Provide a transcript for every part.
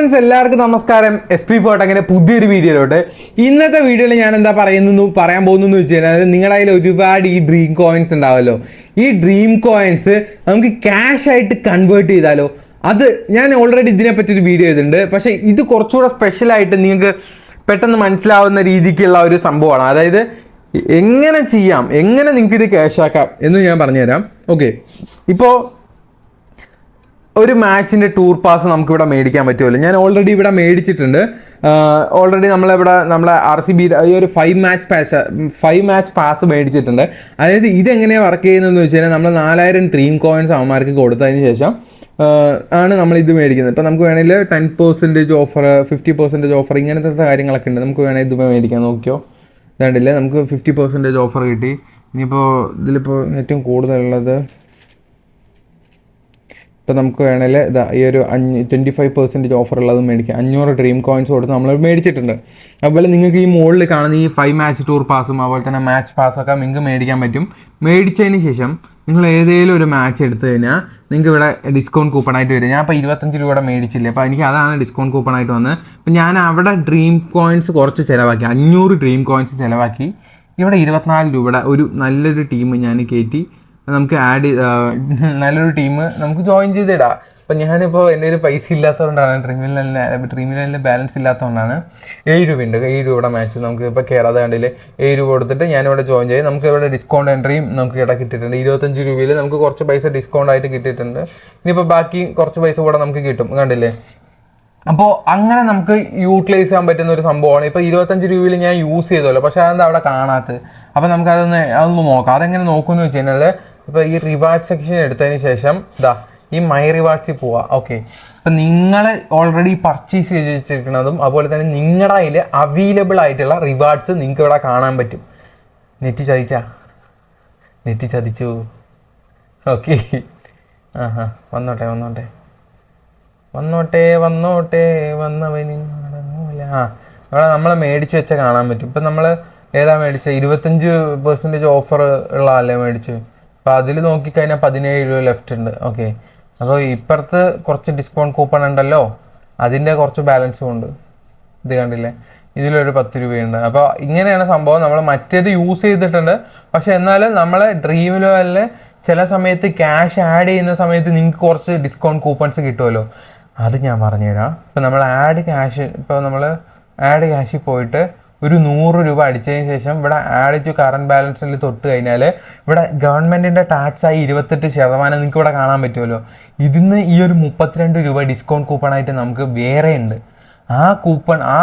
Friends എല്ലാവർക്കും നമസ്കാരം. SP ഫോട്ടോങ്ങനെ പുതിയൊരു വീഡിയോയിലോട്ട്. ഇന്നത്തെ വീഡിയോയിൽ ഞാൻ എന്താ പറയാൻ പോകുന്നു വെച്ച് കഴിഞ്ഞാൽ, നിങ്ങളുടെ കയ്യിൽ ഒരുപാട് ഈ ഡ്രീം കോയിൻസ് ഉണ്ടാവുമല്ലോ. ഈ ഡ്രീം കോയിൻസ് നമുക്ക് ക്യാഷ് ആയിട്ട് കൺവേർട്ട് ചെയ്താലോ? അത് ഞാൻ ഓൾറെഡി ഇതിനെപ്പറ്റി ഒരു വീഡിയോ ചെയ്തിട്ടുണ്ട്. പക്ഷേ ഇത് കുറച്ചുകൂടെ സ്പെഷ്യലായിട്ട് നിങ്ങൾക്ക് പെട്ടെന്ന് മനസ്സിലാവുന്ന രീതിക്കുള്ള ഒരു സംഭവമാണ്. അതായത് എങ്ങനെ ചെയ്യാം, എങ്ങനെ നിങ്ങൾക്ക് ഇത് ക്യാഷ് ആക്കാം എന്ന് ഞാൻ പറഞ്ഞുതരാം. ഓക്കെ, ഇപ്പോൾ ഒരു മാച്ചിൻ്റെ ടൂർ പാസ് നമുക്കിവിടെ മേടിക്കാൻ പറ്റുമല്ലോ. ഞാൻ ഓൾറെഡി ഇവിടെ മേടിച്ചിട്ടുണ്ട്. ഓൾറെഡി നമ്മളെ RCB ഈ ഒരു 5 മാച്ച് പാസ് മേടിച്ചിട്ടുണ്ട്. അതായത് ഇതെങ്ങനെയാണ് വർക്ക് ചെയ്യുന്നതെന്ന് വെച്ച് കഴിഞ്ഞാൽ, നമ്മൾ 4000 ഡ്രീം കോയിൻസ് അവന്മാർക്ക് കൊടുത്തതിന് ശേഷം ആണ് നമ്മളിത് മേടിക്കുന്നത്. ഇപ്പോൾ നമുക്ക് വേണമെങ്കിൽ 10% ഓഫർ, 50% ഓഫർ, ഇങ്ങനത്തെ കാര്യങ്ങളൊക്കെ ഉണ്ട്. നമുക്ക് വേണമെങ്കിൽ ഇത് മേടിക്കാൻ നോക്കിയോ, ഇതാണ്ടില്ലേ, നമുക്ക് 50% ഓഫർ കിട്ടി. ഇനിയിപ്പോൾ ഇതിലിപ്പോൾ ഏറ്റവും കൂടുതലുള്ളത് ഇപ്പോൾ നമുക്ക് വേണമെങ്കിൽ ഇതാ ഈ ഒരു 25% ഓഫർ ഉള്ളത് മേടിക്കാം. 500 ഡ്രീം കോയിൻസ് കൊടുത്ത് നമ്മൾ മേടിച്ചിട്ടുണ്ട്. അതുപോലെ നിങ്ങൾക്ക് ഈ മുകളിൽ കാണുന്ന ഈ 5 മാച്ച് ടൂർ പാസും അതുപോലെ തന്നെ മാച്ച് പാസ്സൊക്കെ നിങ്ങൾക്ക് മേടിക്കാൻ പറ്റും. മേടിച്ചതിന് ശേഷം നിങ്ങൾ ഏതെങ്കിലും ഒരു മാച്ച് എടുത്തു കഴിഞ്ഞാൽ നിങ്ങൾക്ക് ഇവിടെ ഡിസ്കൗണ്ട് കൂപ്പണായിട്ട് വരും. ഞാൻ ഇപ്പോൾ 25 രൂപയുടെ മേടിച്ചില്ലേ, അപ്പോൾ എനിക്ക് അതാണ് ഡിസ്കൗണ്ട് കൂപ്പണായിട്ട് വന്നത്. അപ്പോൾ ഞാൻ അവിടെ ഡ്രീം കോയിൻസ് കുറച്ച് ചിലവാക്കി, 500 ഡ്രീം കോയിൻസ് ചിലവാക്കി. ഇവിടെ 24 രൂപയുടെ ഒരു നല്ലൊരു ടീം ഞാൻ കയറ്റി നമുക്ക് നല്ലൊരു ടീം നമുക്ക് ജോയിൻ ചെയ്തിടാം. അപ്പം ഞാനിപ്പോൾ എൻ്റെ ഒരു പൈസ ഇല്ലാത്തതുകൊണ്ടാണ്, ഡ്രീമിലെ ബാലൻസ് ഇല്ലാത്തതുകൊണ്ടാണ് 7 രൂപയുണ്ട്. 7 രൂപയുടെ മാച്ച് നമുക്ക് ഇപ്പോൾ കയറാതെ കണ്ടില്ലേ, 7 രൂപ കൊടുത്തിട്ട് ഞാനിവിടെ ജോയിൻ ചെയ്യും. നമുക്ക് ഇവിടെ ഡിസ്കൗണ്ട് എൻട്രിയും നമുക്ക് ഇവിടെ കിട്ടിയിട്ടുണ്ട്. 25 രൂപയിൽ നമുക്ക് കുറച്ച് പൈസ ഡിസ്കൗണ്ട് ആയിട്ട് കിട്ടിയിട്ടുണ്ട്. ഇനിയിപ്പോൾ ബാക്കി കുറച്ച് പൈസ കൂടെ നമുക്ക് കിട്ടും, കണ്ടില്ലേ. അപ്പോൾ അങ്ങനെ നമുക്ക് യൂട്ടിലൈസ് ചെയ്യാൻ പറ്റുന്ന ഒരു സംഭവമാണ്. ഇപ്പോൾ 25 രൂപയിൽ ഞാൻ യൂസ് ചെയ്തല്ലോ, പക്ഷേ അതെന്താ അവിടെ കാണാത്തത്? അപ്പോൾ നമുക്കതൊന്ന് നോക്കാം. അതെങ്ങനെ നോക്കുമെന്ന് വെച്ച് കഴിഞ്ഞാൽ, ഇപ്പോൾ ഈ റിവാർഡ് സെക്ഷൻ എടുത്തതിന് ശേഷം ഈ മൈ റിവാർഡ്സിൽ പോവുക. ഓക്കെ, അപ്പം നിങ്ങൾ ഓൾറെഡി പർച്ചേസ് ചെയ്ത് വെച്ചിരിക്കുന്നതും അതുപോലെ തന്നെ നിങ്ങളുടെ കയ്യിൽ അവൈലബിൾ ആയിട്ടുള്ള റിവാർഡ്സ് നിങ്ങൾക്ക് ഇവിടെ കാണാൻ പറ്റും. നെറ്റ് ചതിച്ചു. ഓക്കെ, വന്നവന് നടന്നൂല. ഇവിടെ നമ്മൾ മേടിച്ച് വെച്ച കാണാൻ പറ്റും. ഇപ്പം നമ്മൾ ഏതാ മേടിച്ചത്? 25% ഓഫർ ഉള്ള അല്ലേ മേടിച്ചു. അപ്പോൾ അതിൽ നോക്കിക്കഴിഞ്ഞാൽ 17 രൂപ ലെഫ്റ്റ് ഉണ്ട്. ഓക്കെ, അപ്പോൾ ഇപ്പുറത്ത് കുറച്ച് ഡിസ്കൗണ്ട് കൂപ്പൺ ഉണ്ടല്ലോ, അതിൻ്റെ കുറച്ച് ബാലൻസും ഉണ്ട്. ഇത് കണ്ടില്ലേ, ഇതിലൊരു 10 രൂപയുണ്ട്. അപ്പോൾ ഇങ്ങനെയാണ് സംഭവം. നമ്മൾ മറ്റേത് യൂസ് ചെയ്തിട്ടുണ്ട്, പക്ഷെ എന്നാലും നമ്മളെ ഡ്രീം ലെവലിൽ ചില സമയത്ത് ക്യാഷ് ആഡ് ചെയ്യുന്ന സമയത്ത് നിങ്ങൾക്ക് കുറച്ച് ഡിസ്കൗണ്ട് കൂപ്പൺസ് കിട്ടുമല്ലോ, അത് ഞാൻ പറഞ്ഞുതരാം. ഇപ്പോൾ നമ്മൾ ആഡ് ക്യാഷിൽ പോയിട്ട് ഒരു 100 രൂപ അടിച്ചതിന് ശേഷം ഇവിടെ ആഡ് ടു കറണ്ട് ബാലൻസിൽ തൊട്ട് കഴിഞ്ഞാൽ ഇവിടെ ഗവൺമെൻറ്റിൻ്റെ ടാക്സായി 28% നിങ്ങൾക്ക് ഇവിടെ കാണാൻ പറ്റുമല്ലോ. ഇതിന്ന് ഈ ഒരു 32 രൂപ ഡിസ്കൗണ്ട് കൂപ്പണായിട്ട് നമുക്ക് വേറെ ഉണ്ട്. ആ കൂപ്പൺ ആ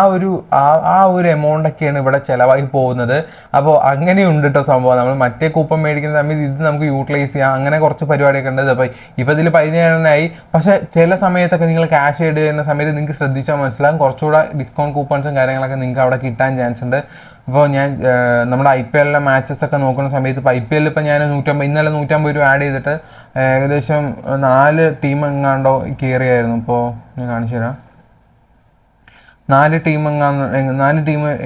ഒരു എമൗണ്ടൊക്കെയാണ് ഇവിടെ ചിലവായി പോകുന്നത്. അപ്പോൾ അങ്ങനെയുണ്ട് കേട്ടോ സംഭവം. നമ്മൾ മറ്റേ കൂപ്പൺ മേടിക്കുന്ന സമയത്ത് ഇത് നമുക്ക് യൂട്ടിലൈസ് ചെയ്യാം. അങ്ങനെ കുറച്ച് പരിപാടിയൊക്കെ ഉണ്ട്. അപ്പോൾ ഇപ്പോൾ ഇതിൽ 17 പക്ഷേ ചില സമയത്തൊക്കെ നിങ്ങൾ ക്യാഷ് ചെയ്ത് ചെയ്യുന്ന സമയത്ത് നിങ്ങൾക്ക് ശ്രദ്ധിച്ചാൽ മനസ്സിലാകും, കുറച്ചുകൂടെ ഡിസ്കൗണ്ട് കൂപ്പൺസും കാര്യങ്ങളൊക്കെ നിങ്ങൾക്ക് അവിടെ കിട്ടാൻ ചാൻസ് ഉണ്ട്. ഇപ്പോൾ ഞാൻ നമ്മുടെ IPL മാച്ചസ് ഒക്കെ നോക്കുന്ന സമയത്ത് ഇപ്പോൾ IPL ഇപ്പോൾ ഞാൻ ഇന്നലെ 150 രൂപ ആഡ് ചെയ്തിട്ട് ഏകദേശം 4 ടീം എങ്ങാണ്ടോ കയറിയായിരുന്നു. ഇപ്പോൾ ഞാൻ കാണിച്ചു തരാം. 4 ടീം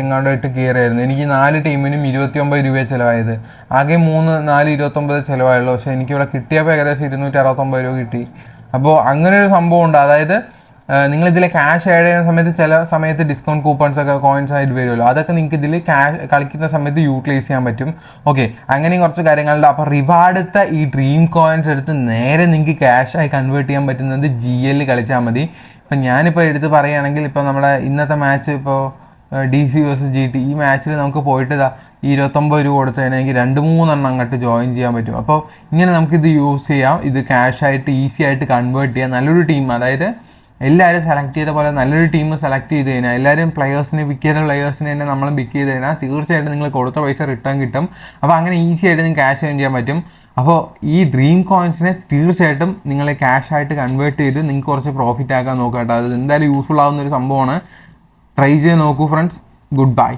എങ്ങാണ്ടായിട്ട് കയറിയായിരുന്നു. എനിക്ക് 4 ടീമിനും 29 രൂപ ചിലവായത്. ആകെ 29 ചിലവായുള്ളൂ. പക്ഷേ എനിക്കിവിടെ കിട്ടിയപ്പോൾ ഏകദേശം 269 രൂപ കിട്ടി. അപ്പോൾ അങ്ങനെ ഒരു സംഭവം ഉണ്ട്. അതായത് നിങ്ങളിതിൽ ക്യാഷ് ആഡ് ചെയ്യുന്ന സമയത്ത് ചില സമയത്ത് ഡിസ്കൗണ്ട് കൂപ്പൺസ് ഒക്കെ കോയിൻസ് ആയിട്ട് വരുമല്ലോ, അതൊക്കെ നിങ്ങൾക്ക് ഇതിൽ കളിക്കുന്ന സമയത്ത് യൂട്ടിലൈസ് ചെയ്യാൻ പറ്റും. ഓക്കെ, അങ്ങനെയും കുറച്ച് കാര്യങ്ങളുണ്ട്. അപ്പോൾ റിവാർഡത്തെ ഈ ഡ്രീം കോയിൻസ് എടുത്ത് നേരെ നിങ്ങൾക്ക് ക്യാഷായി കൺവേർട്ട് ചെയ്യാൻ പറ്റുന്നത് GL കളിച്ചാൽ മതി. ഇപ്പം ഞാനിപ്പോൾ എടുത്ത് പറയുകയാണെങ്കിൽ, ഇപ്പോൾ നമ്മുടെ ഇന്നത്തെ മാച്ച് ഇപ്പോൾ DC vs GT, ഈ മാച്ചിൽ നമുക്ക് പോയിട്ട് 29 രൂപ കൊടുത്തു കഴിഞ്ഞാൽ എനിക്ക് 2-3 എണ്ണം അങ്ങോട്ട് ജോയിൻ ചെയ്യാൻ പറ്റും. അപ്പോൾ ഇങ്ങനെ നമുക്കിത് യൂസ് ചെയ്യാം. ഇത് ക്യാഷായിട്ട് ഈസി ആയിട്ട് കൺവേർട്ട് ചെയ്യാം. നല്ലൊരു ടീം, അതായത് എല്ലാവരും സെലക്ട് ചെയ്ത പോലെ നല്ലൊരു ടീം സെലക്ട് ചെയ്ത് കഴിഞ്ഞാൽ, എല്ലാവരും പിക്ക് ചെയ്ത പ്ലെയേഴ്സിനെ തന്നെ നമ്മളും പിക്ക് ചെയ്ത് കഴിഞ്ഞാൽ തീർച്ചയായിട്ടും നിങ്ങൾ കൊടുത്ത പൈസ റിട്ടേൺ കിട്ടും. അപ്പോൾ അങ്ങനെ ഈസി ആയിട്ട് നിങ്ങൾക്ക് ക്യാഷ് ഏൺ ചെയ്യാൻ പറ്റും. അപ്പോൾ ഈ ഡ്രീം കോയിൻസിനെ തീർച്ചയായിട്ടും നിങ്ങൾ ക്യാഷായിട്ട് കൺവേർട്ട് ചെയ്ത് നിങ്ങൾക്ക് കുറച്ച് പ്രോഫിറ്റ് ആക്കാൻ നോക്കുക കേട്ടോ. അത് എന്തായാലും യൂസ്ഫുൾ ആവുന്നൊരു സംഭവമാണ്. ട്രൈ ചെയ്ത് നോക്കൂ ഫ്രണ്ട്സ്. Good bye.